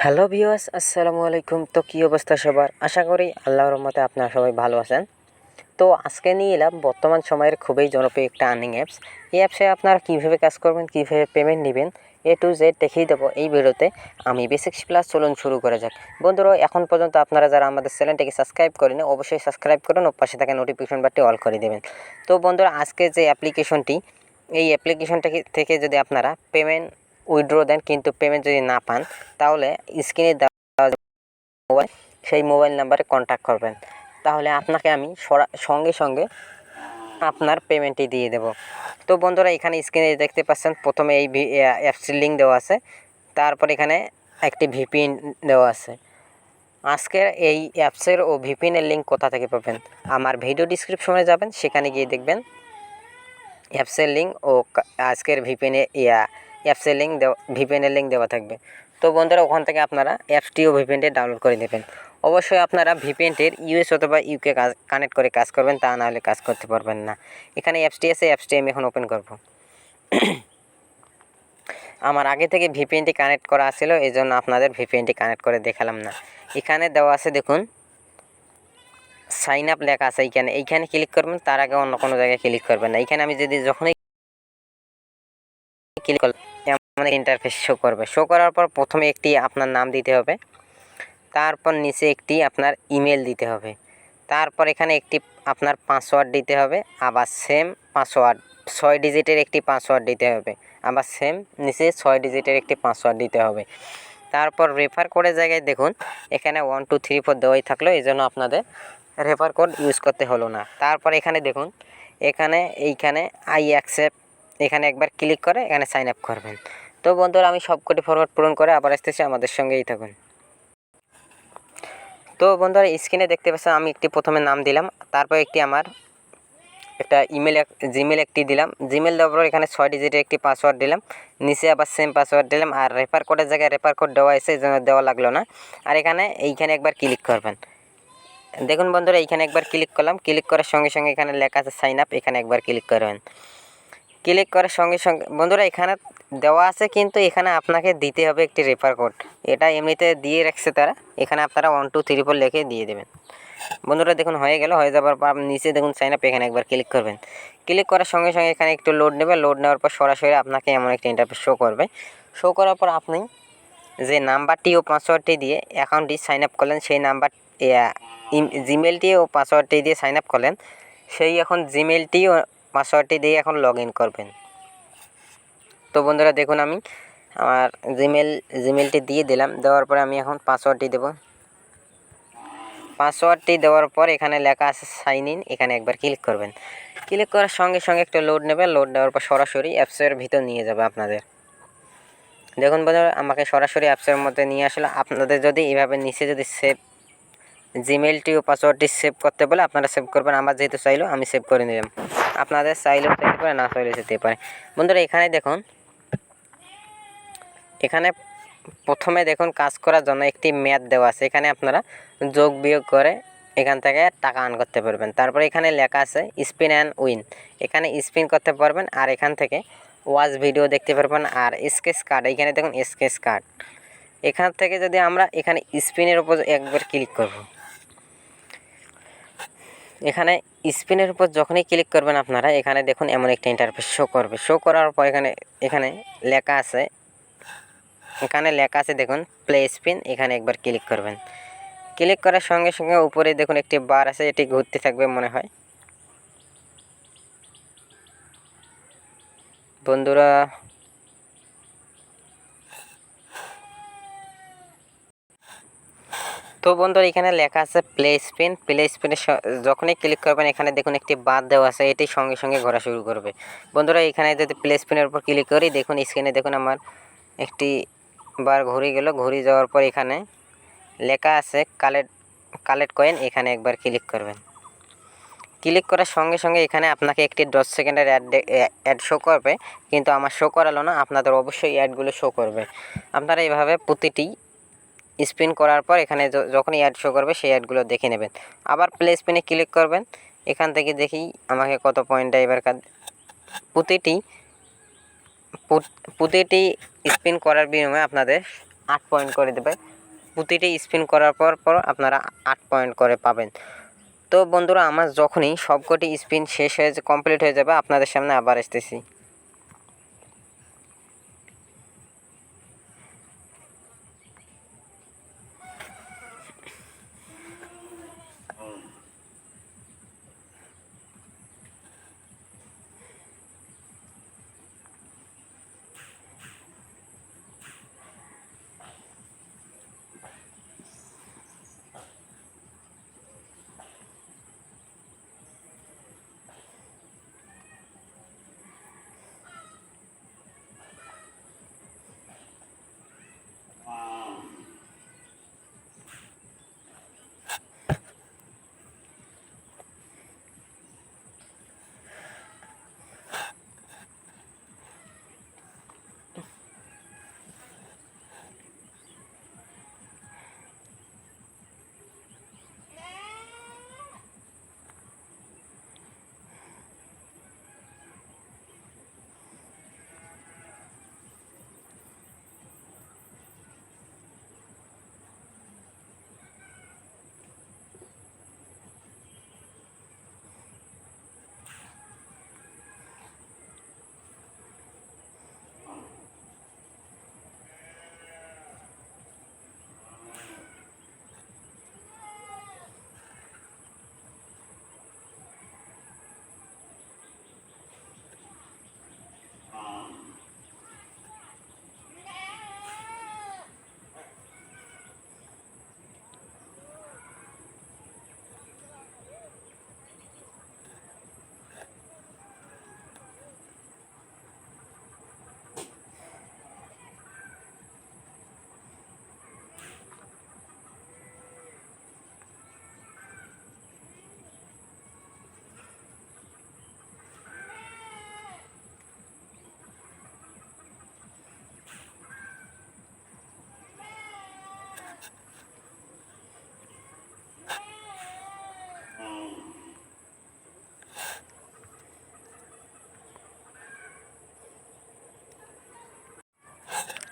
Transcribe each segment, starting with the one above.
Hello viewers, আসসালামু আলাইকুম। তো কী অবস্থা সবার? আশা করি আল্লাহর রহমতে আপনারা সবাই ভালো আছেন। তো আজকে নিয়ে এলাম বর্তমান সময়ের খুবই জনপ্রিয় একটা আর্নিং অ্যাপস। এই অ্যাপসে আপনারা কীভাবে কাজ করবেন, কীভাবে পেমেন্ট নেবেন, এ টু জেড দেখিয়ে দেবো এই ভিডিওতে। আমি বেসিক্স প্লাস চলুন শুরু করা যাক। বন্ধুরা, এখন পর্যন্ত আপনারা যারা আমাদের চ্যানেলটিকে সাবস্ক্রাইব করেন অবশ্যই সাবস্ক্রাইব করুন ও পাশে থাকা নোটিফিকেশন বাটনটি অল করে দেবেন। তো বন্ধুরা, আজকে যে অ্যাপ্লিকেশনটি, এই অ্যাপ্লিকেশনটা থেকে যদি আপনারা পেমেন্ট উইথড্র দেন কিন্তু পেমেন্ট যদি না পান, তাহলে স্ক্রিনে দেওয়া মোবাইল সেই মোবাইল নাম্বারে কন্ট্যাক্ট করবেন। তাহলে আপনাকে আমি সঙ্গে সঙ্গে আপনার পেমেন্টটি দিয়ে দেব। তো বন্ধুরা, এখানে স্ক্রিনে দেখতে পাচ্ছেন প্রথমে এই অ্যাপসটির লিঙ্ক দেওয়া আছে, তারপর এখানে একটি ভিপিএন দেওয়া আছে। আজকের এই অ্যাপসের ও ভিপিএনের লিঙ্ক কোথা থেকে পাবেন? আমার ভিডিও ডিসক্রিপশনে যাবেন, সেখানে গিয়ে দেখবেন অ্যাপসের লিঙ্ক ও আজকের অ্যাপসের লিঙ্ক ভিপিএনের লিঙ্ক দেওয়া থাকবে। তো বন্ধুরা, ওখান থেকে আপনারা অ্যাপসটি ও ভিপিএনটি ডাউনলোড করে নেবেন। অবশ্যই আপনারা ভিপিএনটির ইউএস অথবা ইউকে কানেক্ট করে কাজ করবেন, তা নাহলে কাজ করতে পারবেন না। এখানে অ্যাপসটি আছে, অ্যাপসটি আমি এখন ওপেন করব। আমার আগে থেকে ভিপিএনটি কানেক্ট করা ছিল, এই জন্য আপনাদের ভিপিএনটি কানেক্ট করে দেখালাম না। এখানে দেওয়া আছে দেখুন, সাইন আপ লেখা আছে। এইখানে ক্লিক করবেন, তার আগে অন্য কোনো জায়গায় ক্লিক করবেন না। এইখানে আমি যদি যখনই ক্লিক করলাম, এমন ইন্টারফেস শো করবে। শো করার পর প্রথমে একটি আপনার নাম দিতে হবে, তারপর নিচে একটি আপনার ইমেল দিতে হবে, তারপর এখানে একটি আপনার পাসওয়ার্ড দিতে হবে, আবার সেম পাসওয়ার্ড 6 ডিজিটের একটি পাসওয়ার্ড দিতে হবে, আবার সেম নিচে 6 ডিজিটের একটি পাসওয়ার্ড দিতে হবে। তারপর রেফার কোডের জায়গায় দেখুন এখানে 1 2 3 4 দেওয়াই থাকলো, এই জন্য আপনাদের রেফার কোড ইউজ করতে হলো না। তারপর এখানে দেখুন, এইখানে আই অ্যাকসেপ্ট, এখানে একবার ক্লিক করে এখানে সাইন আপ করবেন। তো বন্ধুরা, আমি সবকটি ফরম্যাট পূরণ করে আবার আসতেছি, আমাদের সঙ্গেই থাকুন। তো বন্ধুরা, স্ক্রিনে দেখতে পাচ্ছেন আমি একটি প্রথমে নাম দিলাম, তারপর একটি আমার একটা জিমেল একটি দিলাম। জিমেল দেওয়ার পর এখানে 6 ডিজিটের একটি পাসওয়ার্ড দিলাম, নিচে আবার সেম পাসওয়ার্ড দিলাম। আর রেফার কোডের জায়গায় রেফার কোড দেওয়া আছে, এই জন্য দেওয়া লাগলো না। আর এইখানে একবার ক্লিক করবেন। দেখুন বন্ধুরা, এইখানে একবার ক্লিক করলাম, ক্লিক করার সঙ্গে সঙ্গে এখানে লেখা আছে সাইন আপ, এখানে একবার ক্লিক করবেন। ক্লিক করার সঙ্গে সঙ্গে বন্ধুরা, এখানে দেওয়া আছে কিন্তু এখানে আপনাকে দিতে হবে একটি রেফার কোড। এটা এমনিতে দিয়ে রাখছে তারা, এখানে আপনারা 1 2 3 4 লিখে দিয়ে দেবেন। বন্ধুরা দেখুন, হয়ে গেল। হয়ে যাবার পর নিচে দেখুন সাইন আপ, এখানে একবার ক্লিক করবেন। ক্লিক করার সঙ্গে সঙ্গে এখানে একটু লোড নেবে। লোড নেওয়ার পর সরাসরি আপনাকে এমন একটা ইন্টারফেস শো করবে। শো করার পর আপনি যে নাম্বারটি ও পাসওয়ার্ডটি দিয়ে অ্যাকাউন্টটি সাইন আপ করলেন, সেই নাম্বার জিমেলটি ও পাসওয়ার্ডটি দিয়ে সাইন আপ করলেন, সেই এখন জিমেলটি ও পাসওয়ার্ডটি দিয়ে এখন লগ ইন করবেন। তো বন্ধুরা দেখুন, আমি আমার জিমেলটি দিয়ে দিলাম। দেওয়ার পরে আমি এখন পাসওয়ার্ডটি দেব। পাসওয়ার্ডটি দেওয়ার পর এখানে লেখা আছে সাইন ইন, এখানে একবার ক্লিক করবেন। ক্লিক করার সঙ্গে সঙ্গে একটু লোড নেবে। লোড নেওয়ার পর সরাসরি অ্যাপসের ভিতর নিয়ে যাবে আপনাদের। দেখুন বন্ধুরা, আমাকে সরাসরি অ্যাপসের মধ্যে নিয়ে আসলে। আপনাদের যদি এইভাবে নিচে যদি সেভ জিমেলটি ও পাসওয়ার্ডটি সেভ করতে বলে আপনারা সেভ করবেন। আমার যেহেতু চাইলো আমি সেভ করে নিলাম, আপনাদের চাইলেও যেতে পারে, না চাইলেও যেতে পারে। বন্ধুরা, এখানে দেখুন, এখানে প্রথমে দেখুন কাজ করার জন্য একটি ম্যাথ দেওয়া আছে, এখানে আপনারা যোগ বিয়োগ করে এখান থেকে টাকা আর্ন করতে পারবেন। তারপরে এখানে লেখা আছে স্পিন অ্যান্ড উইন, এখানে স্পিন করতে পারবেন। আর এখান থেকে ওয়াচ ভিডিও দেখতে পারবেন। আর স্কেচ কার্ড, এইখানে দেখুন স্কেচ কার্ড। এখান থেকে যদি আমরা এখানে স্পিনের উপর একবার ক্লিক করব, এখানে স্পিনের উপর যখনই ক্লিক করবেন আপনারা, এখানে দেখুন এমন একটা ইন্টারফেস শো করবে। শো করার পর এখানে লেখা আছে, দেখুন প্লে স্পিন, এখানে একবার ক্লিক করবেন। ক্লিক করার সঙ্গে সঙ্গে উপরে দেখুন একটি বার আছে, এটি ঘুরতে থাকবে মনে হয়। বন্ধুরা, তো বন্ধুরা, এখানে লেখা আছে প্লে স্পিন। প্লে স্পিনে যখনই ক্লিক করবেন এখানে দেখুন একটি বার দেওয়া আছে, এটি সঙ্গে সঙ্গে ঘোরা শুরু করবে। বন্ধুরা, এখানে যদি প্লে স্পিনের উপর ক্লিক করি, দেখুন স্ক্রিনে দেখুন আমার একটি বার ঘুরে গেল। ঘুরে যাওয়ার পর এখানে লেখা আছে কালেক্ট কয়েন, এখানে একবার ক্লিক করবেন। ক্লিক করার সঙ্গে সঙ্গে এখানে আপনাকে একটি 10 সেকেন্ডের অ্যাড শো করবে, কিন্তু আমার শো করালো না, আপনাদের অবশ্যই অ্যাডগুলো শো করবে। আপনারা এইভাবে প্রতিটি স্পিন করার পর এখানে যখনই অ্যাড শো করবে সেই অ্যাডগুলো দেখে নেবেন। আবার প্লে স্পিনে ক্লিক করবেন, এখান থেকে দেখি আমাকে কত পয়েন্টটা এবার প্রতিটি স্পিন করার বিনিময়ে আপনাদের 8 পয়েন্ট করে দেবে। প্রতিটি স্পিন করার পর আপনারা 8 পয়েন্ট করে পাবেন। তো বন্ধুরা, আমার যখনই সবকটি স্পিন শেষ হয়ে কমপ্লিট হয়ে যাবে, আপনাদের সামনে আবার আসতেছি।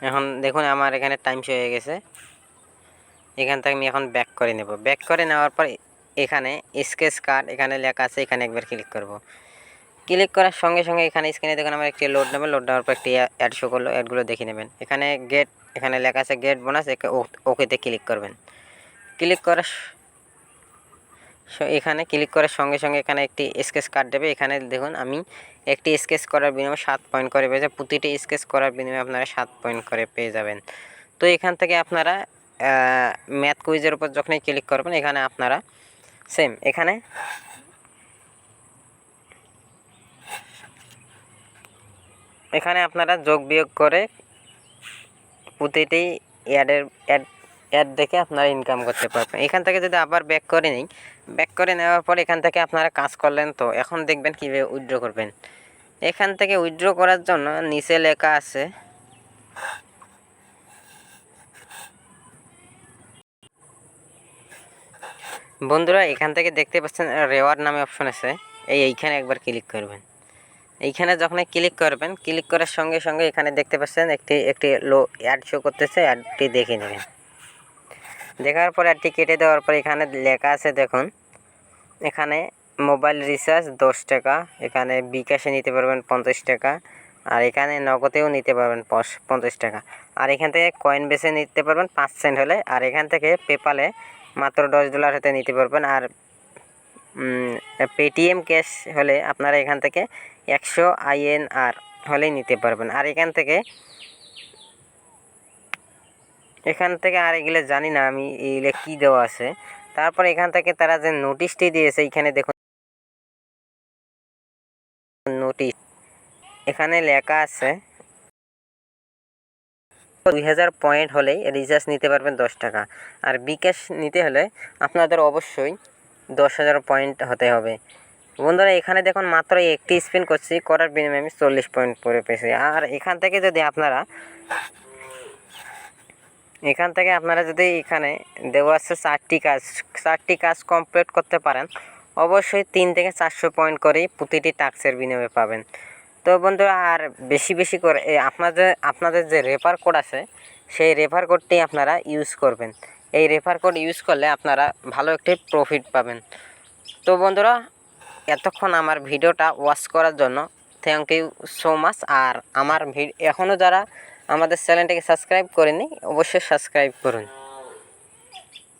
এখন দেখুন আমার এখানে টাইম শেষ হয়ে গেছে। এখান থেকে আমি এখন ব্যাক করে নেব। ব্যাক করে নেওয়ার পর এখানে স্কেচ কার্ড এখানে লেখা আছে, এখানে একবার ক্লিক করব। ক্লিক করার সঙ্গে সঙ্গে এখানে স্ক্রিনে দেখুন আমার একটি লোড নেবে। লোড নেওয়ার পর একটি অ্যাড শো করলো, অ্যাডগুলো দেখে নেবেন। এখানে গেট, এখানে লেখা আছে গেট বোনাস, ওকেতে ক্লিক করবেন। ক্লিক করার এখানে ক্লিক করার সঙ্গে সঙ্গে এখানে একটি স্কেচ কার্ড দেবে। এখানে দেখুন আমি একটি স্কেচ করার বিনিময়ে 7 পয়েন্ট করে পেয়ে যাবেন। প্রতিটি স্কেচ করার বিনিময়ে আপনারা 7 পয়েন্ট করে পেয়ে যাবেন। তো এখান থেকে আপনারা ম্যাথ কুইজের উপর যখনই ক্লিক করবেন, এখানে আপনারা সেম এখানে আপনারা যোগ বিয়োগ করে প্রতিটি অ্যাড দেখে আপনারা ইনকাম করতে পারবেন। এখান থেকে যদি আবার ব্যাক করে নিই, ব্যাক করে নেওয়ার পর এখান থেকে আপনারা কাজ করলেন, তো এখন দেখবেন কীভাবে উইথড্র করবেন। এখান থেকে উইথড্র করার জন্য নিচে লেখা আছে বন্ধুরা, এখান থেকে দেখতে পাচ্ছেন রেওয়ার্ড নামে অপশন আছে, এইখানে একবার ক্লিক করবেন। এইখানে যখন ক্লিক করবেন, ক্লিক করার সঙ্গে সঙ্গে এখানে দেখতে পাচ্ছেন একটি অ্যাড শো করতেছে, অ্যাডটি দেখে নেবেন। দেখার পর অ্যাডটি কেটে দেওয়ার পর এখানে লেখা আছে দেখুন, এখানে মোবাইল রিচার্জ 10 টাকা, এখানে বিকাশে নিতে পারবেন 50 টাকা, আর এখানে নগদেও নিতে পারবেন 50 টাকা, আর এখান থেকে কয়েন বেসে নিতে পারবেন 5 সেন্ট হলে, আর এখান থেকে পেপালে মাত্র $10 হতে নিতে পারবেন, আর পেটিএম ক্যাশ হলে আপনারা এখান থেকে 100 INR হলেই নিতে পারবেন। আর এখান থেকে আর এগুলো জানি না আমি, এগুলো কী দেওয়া আছে। তারপর এখান থেকে তারা যে নোটিশটি দিয়েছে, এখানে দেখুন নোটিশ, এখানে লেখা আছে 2000 পয়েন্ট হলেই রিচার্জ নিতে পারবেন 10 টাকা, আর বিকাশ নিতে হলে আপনাদের অবশ্যই 10,000 পয়েন্ট হতে হবে। বন্ধুরা, এখানে দেখুন মাত্র একটি স্পিন করছি, করার বিনিময়ে আমি 40 পয়েন্ট করে পেয়েছি। আর এখান থেকে যদি আপনারা যদি এখানে দেওয়া আছে 4টি কাজ কমপ্লিট করতে পারেন, অবশ্যই 3 থেকে 400 পয়েন্ট করেই প্রতিটি টাস্কের বিনিময়ে পাবেন। তো বন্ধুরা, আর বেশি করে আপনাদের যে রেফার কোড আছে, সেই রেফার কোডটি আপনারা ইউজ করবেন। এই রেফার কোড ইউজ করলে আপনারা ভালো একটি প্রফিট পাবেন। তো বন্ধুরা, এতক্ষণ আমার ভিডিওটা ওয়াচ করার জন্য থ্যাংক ইউ সো মাচ। আর আমার এখনও যারা আমাদের চ্যানেলটিকে সাবস্ক্রাইব করেনি অবশ্যই সাবস্ক্রাইব করুন।